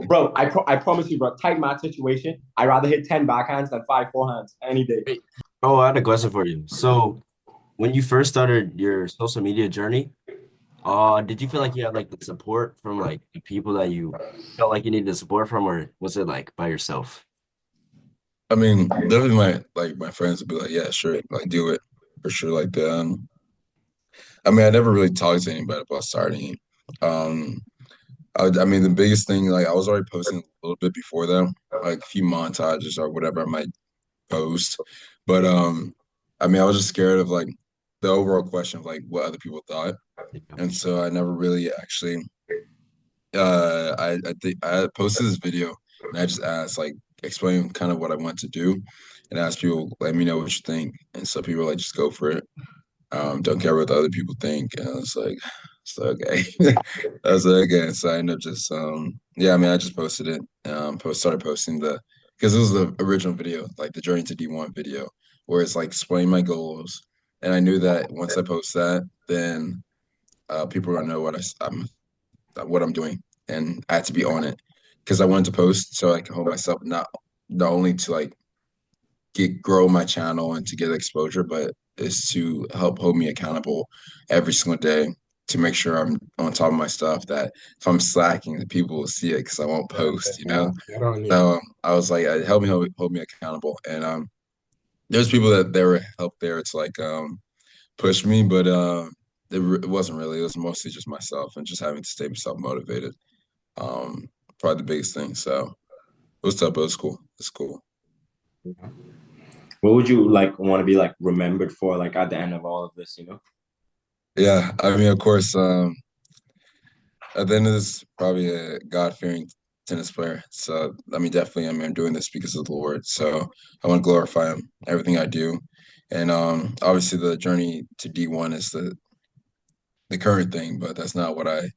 Bro, I promise you, bro. Tight match situation. I'd rather hit 10 backhands than 5 forehands any day. Oh, I had a question for you. So, when you first started your social media journey, did you feel like you had like the support from like the people that you felt like you needed support from, or was it like by yourself? I mean, definitely my friends would be like, yeah, sure, like do it for sure. Like I mean, I never really talked to anybody about starting. I mean, the biggest thing, like I was already posting a little bit before that, like a few montages or whatever I might post. But I mean, I was just scared of like the overall question of like what other people thought. And so I never really actually I think I posted this video and I just asked like explain kind of what I want to do and ask people, let me know what you think. And so people were like, just go for it. Don't care what the other people think. And I was like, it's okay. I was like, okay. So I ended up just yeah, I mean I just posted it. Started posting because it was the original video, like the Journey to D1 video, where it's like explain my goals. And I knew that once I post that, then people are gonna know what I'm doing, and I had to be on it because I wanted to post so I can hold myself not only to like grow my channel and to get exposure, but is to help hold me accountable every single day to make sure I'm on top of my stuff. That if I'm slacking, the people will see it because I won't post, you know. So I was like, help me hold me accountable, and there's people that they were help there to like push me, but it wasn't really. It was mostly just myself and just having to stay myself motivated. Probably the biggest thing. So it was tough, but it's cool. It's cool. What would you like want to be like remembered for, like at the end of all of this, you know? Yeah, I mean, of course, at the end of this, probably a God-fearing tennis player. So I mean, definitely, I mean, I'm doing this because of the Lord. So I want to glorify Him, everything I do, and obviously the journey to D1 is the current thing, but that's not what I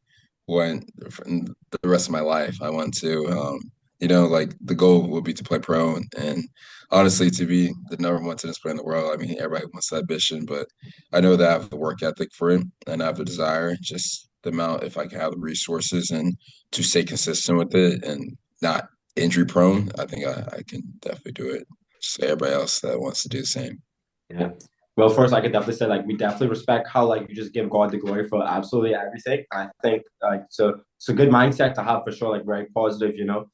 want for the rest of my life. I want to, like the goal would be to play pro and honestly to be the #1 tennis player in the world. I mean, everybody wants that ambition, but I know that I have the work ethic for it and I have the desire, just the amount, if I can have the resources and to stay consistent with it and not injury prone, I think I can definitely do it. Just like everybody else that wants to do the same. Yeah. Well, first, I could definitely say like we definitely respect how like you just give God the glory for absolutely everything. I think like so it's a good mindset to have for sure, like very positive, you know.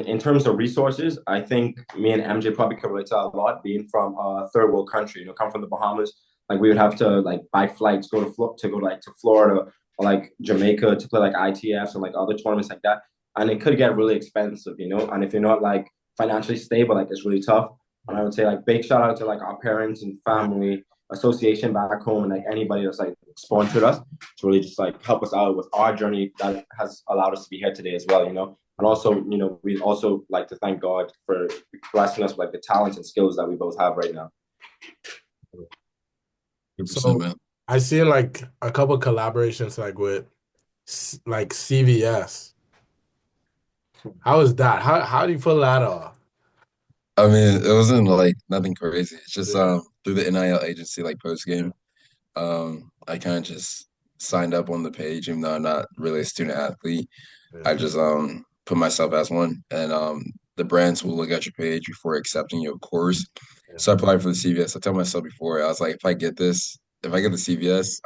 In terms of resources, I think me and MJ probably could relate to a lot. Being from a third world country, you know, come from the Bahamas, like we would have to like buy flights, go to Florida or like Jamaica to play like ITFs and like other tournaments like that, and it could get really expensive, you know. And if you're not like financially stable, like it's really tough. And I would say like big shout out to like our parents and family association back home and like anybody that's like sponsored us to really just like help us out with our journey that has allowed us to be here today as well, you know. And also, you know, we also like to thank God for blessing us with like the talents and skills that we both have right now. So I seen like a couple collaborations like with like CVS. How is that? How do you pull that off? I mean, it wasn't like nothing crazy. It's just Yeah, through the NIL agency, like post game. I kind of just signed up on the page, even though I'm not really a student athlete. yeah, I just put myself as one, and the brands will look at your page before accepting your course. yeah. So I applied for the CVS. I told myself before, I was like, if I get this, if I get the CVS,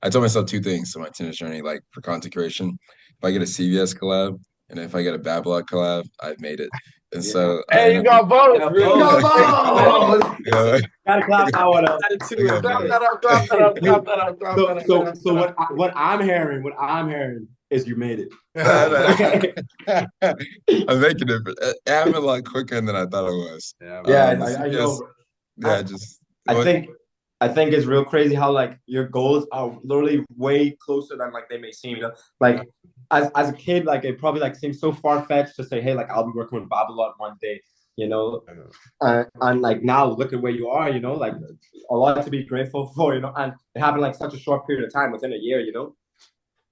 I told myself two things to my tennis journey, like for content creation. If I get a CVS collab, and if I get a Bad Blood collab, I've made it. And Yeah. so I Hey, ended you up got both. Yeah, You both. got Come both. on. yeah, Gotta clap that one up. Added I two as got Clap both. well. that up, clap that Hey, up, clap hey. that up, clap So that up, so clap so that what I'm hearing is you made it. I'm making it. It happened a lot quicker than I thought it was. Yeah, Yeah, bro. The I CVS, know. yeah, I, just I what? think I think it's real crazy how like your goals are literally way closer than like they may seem. You know, Yeah, like as a kid, like it probably like seems so far fetched to say, hey, like I'll be working with Babylon one day. You know, and like now look at where you are. You know, like a lot to be grateful for. You know, and it happened like such a short period of time within a year. You know,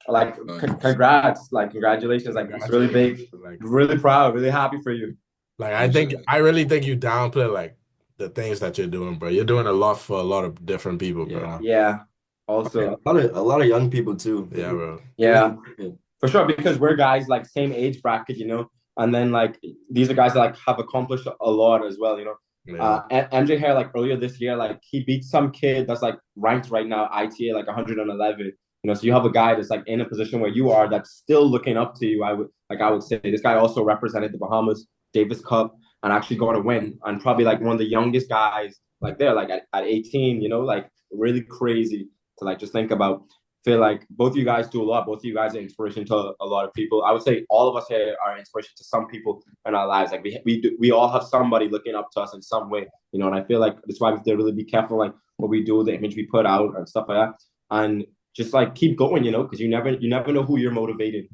like 100%. congrats, like congratulations, like it's really big. congratulations. Really proud, really happy for you. Like Appreciate it. I really think you downplay like the things that you're doing, bro. You're doing a lot for a lot of different people, bro. Yeah. Yeah. Yeah, Also, a lot of young people too. Yeah, bro. yeah, Yeah. for sure, because we're guys like same age bracket, you know, and then like these are guys that like have accomplished a lot as well, you know. Yeah, MJ Hair like earlier this year, like he beat some kid that's like ranked right now ITA like 111. You know, so you have a guy that's like in a position where you are that's still looking up to you. I would say this guy also represented the Bahamas Davis Cup and actually going to win and probably like one of the youngest guys like there like at 18. You know, like really crazy to like just think about. Feel like both of you guys do a lot. Both of you guys are inspiration to a lot of people. I would say all of us here are inspiration to some people in our lives. Like we all have somebody looking up to us in some way, you know. And I feel like that's why we have to really be careful, like what we do, the image we put out, and stuff like that. And just like keep going, you know, because you never know who you're motivating.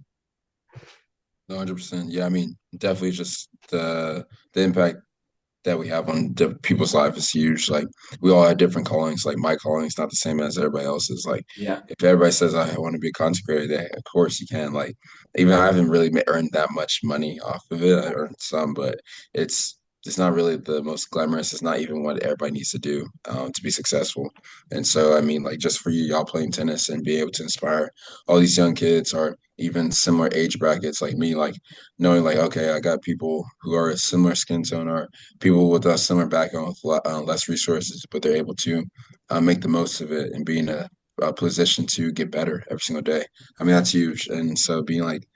100%. Yeah, I mean, definitely just the impact that we have on people's life is huge. Like we all have different callings. Like my calling is not the same as everybody else's. Like Yeah, if everybody says I want to be a content creator, then of course you can. Like even I haven't really earned that much money off of it. I earned some, but it's it's not really the most glamorous. It's not even what everybody needs to do to be successful. And so, I mean, like just for you, y'all playing tennis and being able to inspire all these young kids or even similar age brackets like me, like knowing like, okay, I got people who are a similar skin tone or people with a similar background with less resources, but they're able to make the most of it and be in a position to get better every single day. I mean, that's huge. And so being like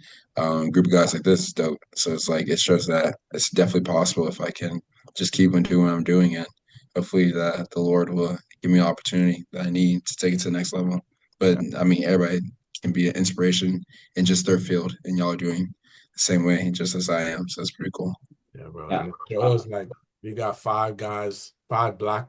group of guys like this is dope. So it's like it shows that it's definitely possible if I can just keep on doing what I'm doing, and hopefully that the Lord will give me an opportunity that I need to take it to the next level. But I mean, everybody can be an inspiration in just their field, and y'all are doing the same way, just as I am. So it's pretty cool. yeah, bro. yeah. And it shows like we got five guys, five black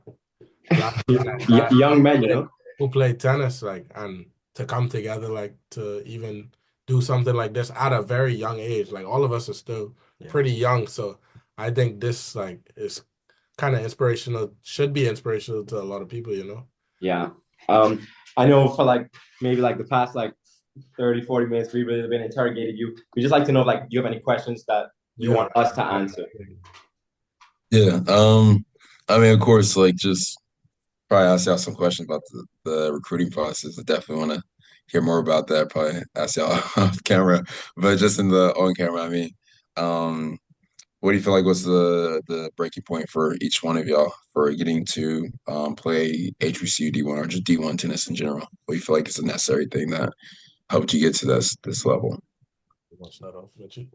men and guys Young men, you know. who play tennis, like, and to come together, like, to even do something like this at a very young age. Like, all of us are still Yeah. pretty young, so I think this, like, is kind of inspirational, should be inspirational to a lot of people, you know? Yeah. I know for like maybe like the past like 30, 40 minutes, we've really been interrogating you. We just like to know like, do you have any questions that you Yeah. want us to answer? Yeah. I mean, of course, like just probably ask y'all some questions about the recruiting process. I definitely want to hear more about that. Probably ask y'all off camera, but just in the on camera, I mean, um, what do you feel like was the breaking point for each one of y'all for getting to play HBCU D1 or just D1 tennis in general? What do you feel like is a necessary thing that helped you get to this level? We'll start off with you.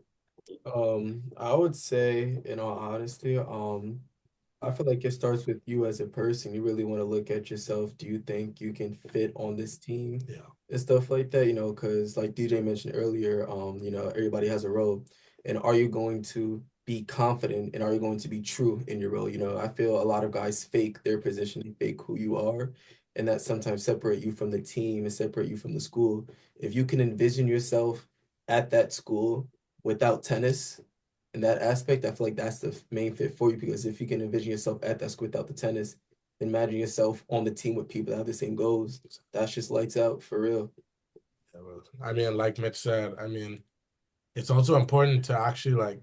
I would say, in all honesty, I feel like it starts with you as a person. You really want to look at yourself. Do you think you can fit on this team Yeah. and stuff like that? You know, because like DJ mentioned earlier, you know, everybody has a role. And are you going to be confident and are you going to be true in your role? You know, I feel a lot of guys fake their position, they fake who you are, and that sometimes separate you from the team and separate you from the school. If you can envision yourself at that school without tennis, in that aspect, I feel like that's the main fit for you because if you can envision yourself at that school without the tennis, imagine yourself on the team with people that have the same goals. That's just lights out for real. Yeah, well, I mean, like Mitch said, I mean, it's also important to actually like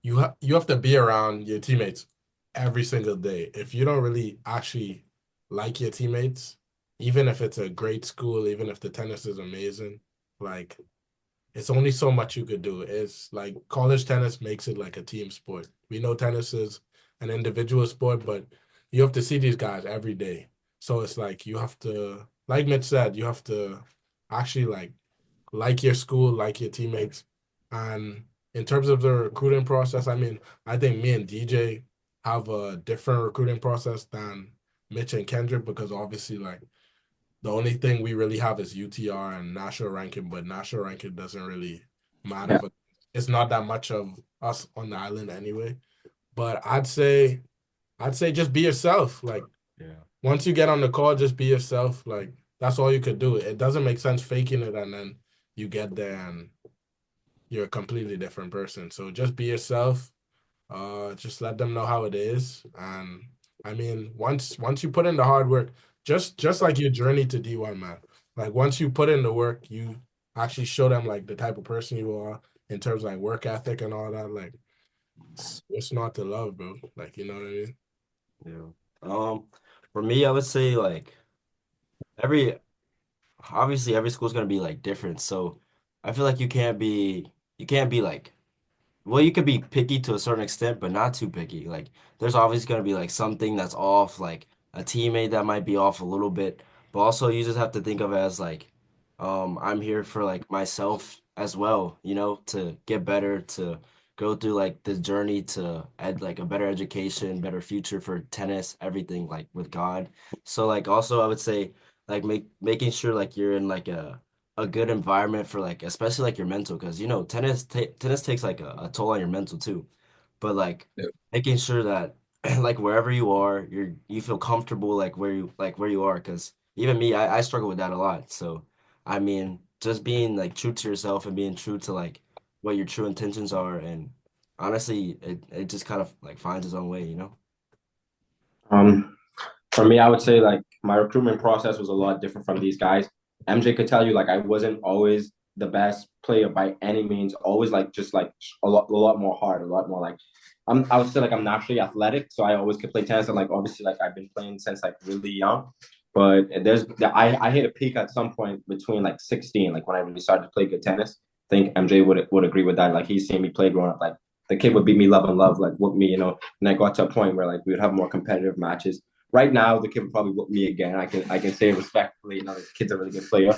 you have to be around your teammates every single day. If you don't really actually like your teammates, even if it's a great school, even if the tennis is amazing, like it's only so much you could do. It's like college tennis makes it like a team sport. We know tennis is an individual sport, but you have to see these guys every day. So it's like you have to, like Mitch said, you have to actually like your school, like your teammates. And in terms of the recruiting process, I mean, I think me and DJ have a different recruiting process than Mitch and Kendrick because obviously, like, the only thing we really have is UTR and national ranking, but national ranking doesn't really matter. Yeah. But it's not that much of us on the island anyway. But I'd say just be yourself. Like Yeah. once you get on the call, just be yourself. Like that's all you could do. It doesn't make sense faking it and then you get there and you're a completely different person. So just be yourself. Just let them know how it is. And I mean, once you put in the hard work, just like your journey to D1, man. Like once you put in the work, you actually show them like the type of person you are in terms of like work ethic and all that. Like it's not to love, bro. Like you know what I mean? Yeah. For me, I would say like every obviously every school's gonna be like different. So I feel like you can't be like well, you could be picky to a certain extent, but not too picky. Like, there's always going to be like something that's off, like a teammate that might be off a little bit. But also, you just have to think of it as like, I'm here for like myself as well, to get better, to go through like the journey to add like a better education, better future for tennis, everything like with God. So like also, I would say like making sure like you're in like a good environment for like especially like your mental because tennis takes like a toll on your mental too but like Yeah. making sure that like wherever you are you feel comfortable like where you are because even me I struggle with that a lot so I mean just being like true to yourself and being true to like what your true intentions are and honestly it just kind of like finds its own way. Um, for me, I would say like my recruitment process was a lot different from these guys. MJ could tell you like I wasn't always the best player by any means. Always like just like a lot more hard, a lot more like I would say like I'm naturally athletic, so I always could play tennis. And like obviously like I've been playing since like really young. But I hit a peak at some point between like 16, like when I really started to play good tennis. I think MJ would agree with that. Like he's seen me play growing up. Like the kid would beat me love and love, like whoop me, And I got to a point where like we would have more competitive matches. Right now, the kid would probably whoop me again. I can say respectfully, the kid's a really good player.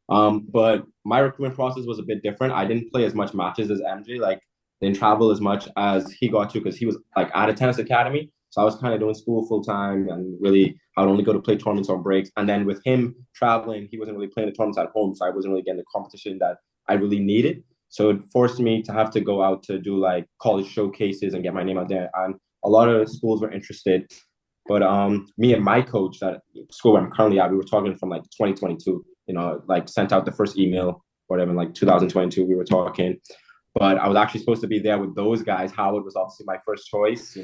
But my recruitment process was a bit different. I didn't play as much matches as MJ. Like didn't travel as much as he got to because he was like at a tennis academy. So I was kind of doing school full time and really I would only go to play tournaments on breaks. And then with him traveling, he wasn't really playing the tournaments at home. So I wasn't really getting the competition that I really needed. So it forced me to have to go out to do like college showcases and get my name out there. And a lot of schools were interested. But me and my coach that school where I'm currently at, we were talking from like 2022, like sent out the first email, whatever, in like 2022, we were talking. But I was actually supposed to be there with those guys. Howard was obviously my first choice.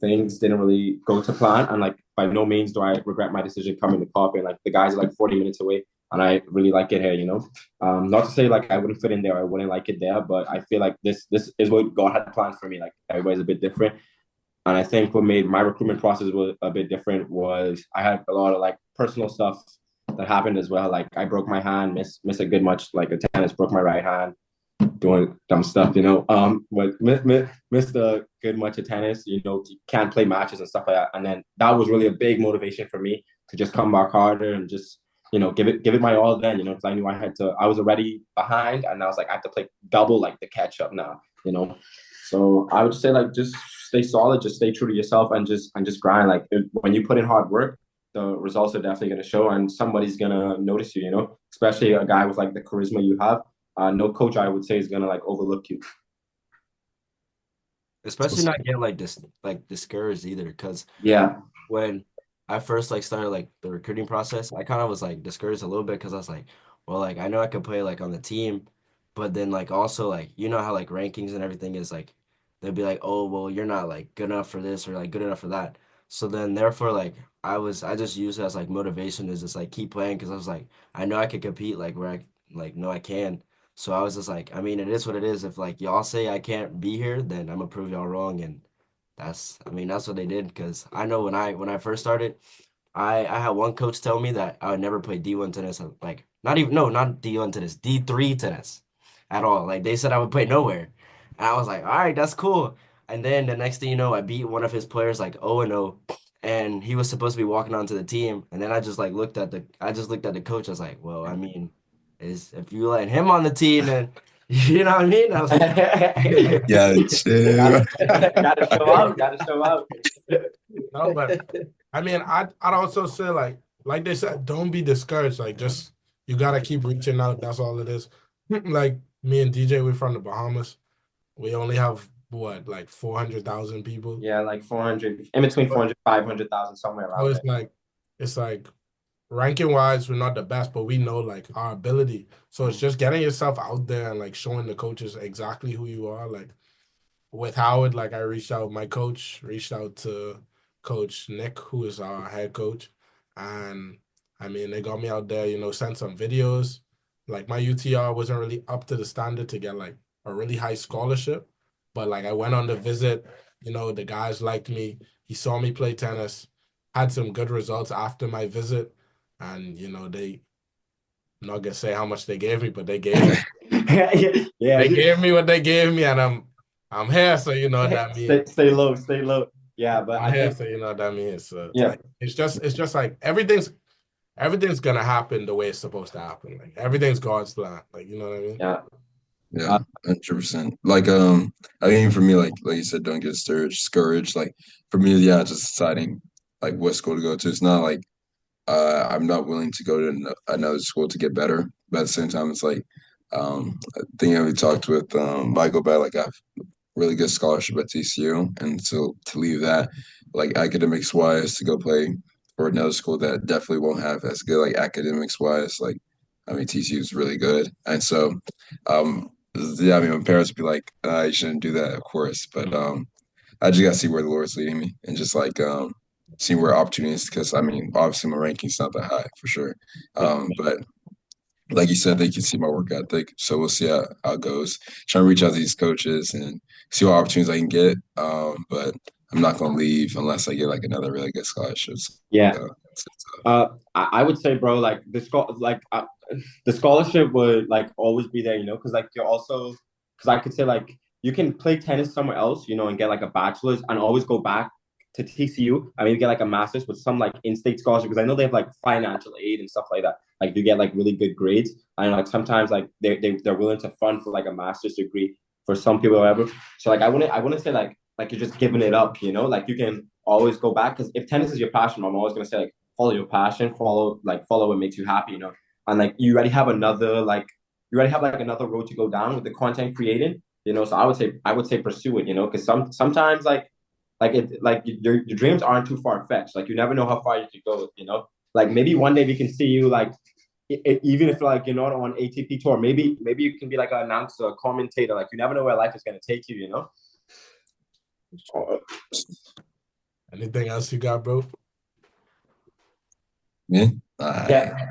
Things didn't really go to plan. And like by no means do I regret my decision coming to Copy. And like the guys are like 40 minutes away. And I really like it here. Not to say like I wouldn't fit in there, I wouldn't like it there, but I feel like this is what God had planned for me. Like everybody's a bit different. And I think what made my recruitment process was a bit different was I had a lot of like personal stuff that happened as well. Like I broke my hand, miss a good much like a tennis, broke my right hand doing dumb stuff. But missed a good much of tennis, can't play matches and stuff like that. And then that was really a big motivation for me to just come back harder and just, give it my all then, because I knew I was already behind and I was like, I have to play double like the catch up now. So I would say like just stay solid, just stay true to yourself and just grind. Like when you put in hard work, the results are definitely going to show and somebody's going to notice you, especially a guy with like the charisma you have. No coach I would say is gonna like overlook you. Especially not get like this like discouraged either because Yeah, when I first like started like the recruiting process, I kind of was like discouraged a little bit because I was like, well, like I know I could play like on the team, but then like also like you know how like rankings and everything is like they'll be like, oh well, you're not like good enough for this or like good enough for that. So then therefore like I just used it as like motivation to just like keep playing because I was like I know I could compete like where I like know I can. So I was just like I mean it is what it is. If like y'all say I can't be here, then I'm gonna prove y'all wrong and that's what they did because I know when I first started I had one coach tell me that I would never play D1 tennis, like not even no, not D1 tennis, D3 tennis at all. Like they said I would play nowhere. And I was like, all right, that's cool. And then the next thing you know, I beat one of his players like 0-0, and he was supposed to be walking onto the team. And then I just looked at the coach. I was like, well, I mean, is if you let him on the team, then you know what I mean? I was like, Yeah, chill. Gotta show out. Gotta show out. No, but I mean, I'd also say like they said, don't be discouraged. Like just you gotta keep reaching out. That's all it is. Like me and DJ, we're from the Bahamas. We only have what, like 400,000 people. Yeah, like 400, in between 400, 500,000, somewhere So around there. it's like ranking wise, we're not the best, but we know like our ability. So it's just getting yourself out there and like showing the coaches exactly who you are. Like with Howard, like I reached out, my coach reached out to Coach Nick, who is our head coach. And I mean, they got me out there, sent some videos. Like my UTR wasn't really up to the standard to get like a really high scholarship. But like I went on the visit, the guys liked me. He saw me play tennis, had some good results after my visit. And, I'm not gonna say how much they gave me, but they gave me Yeah. they gave me what they gave me, and I'm here, so you know what that means. Stay low, stay low. Yeah, but I'm I here, think so you know what that means. So yeah. like it's just like everything's gonna happen the way it's supposed to happen. Like everything's God's plan. Like you know what I mean? Yeah. Yeah, 100%. Like, I think for me, like you said, don't get discouraged. Like for me, yeah, just deciding like what school to go to. It's not like I'm not willing to go to another school to get better, but at the same time, it's like I think we talked with Michael about like I have really good scholarship at TCU, and so to leave that, like academics wise, to go play for another school that definitely won't have as good like academics wise, like I mean TCU is really good, and so um yeah, I mean my parents would be like, you shouldn't do that, of course, but I just gotta see where the Lord's leading me and just like see where opportunities because I mean obviously my ranking's not that high for sure. But like you said, they can see my work ethic. So we'll see how it goes. Trying to reach out to these coaches and see what opportunities I can get. But I'm not gonna leave unless I get like another really good scholarship. Yeah. So, I would say, bro, like the scholarship would like always be there, because like you're also because I could say like you can play tennis somewhere else, and get like a bachelor's and always go back to TCU. I mean, get like a master's with some like in-state scholarship because I know they have like financial aid and stuff like that. Like you get like really good grades. And like sometimes like they're willing to fund for like a master's degree for some people or whatever. So like I wouldn't say like you're just giving it up, like you can always go back because if tennis is your passion, I'm always gonna say like follow your passion, follow what makes you happy, and like you already have another road to go down with the content creating, So I would say pursue it, because sometimes your dreams aren't too far fetched. Like you never know how far you could go, Like maybe one day we can see you like even if like you're not on ATP tour, maybe you can be like an announcer, a commentator. Like you never know where life is gonna take you, Anything else you got, bro? me, Yeah.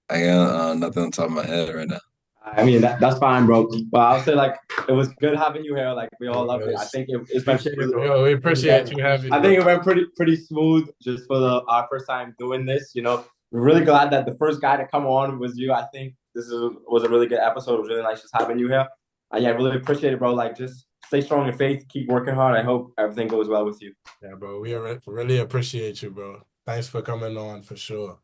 I got nothing on top of my head right now. I mean that's fine, bro. But I'll say like it was good having you here. Like we all loved it. I think it's been Yo, we appreciate you having. I think it went pretty smooth just for our first time doing this. We're really glad that the first guy to come on was you. I think was a really good episode. It was really nice just having you here. And yeah, I really appreciate it, bro. Like just stay strong in faith, keep working hard. I hope everything goes well with you. Yeah, bro. We really appreciate you, bro. Thanks for coming on for sure.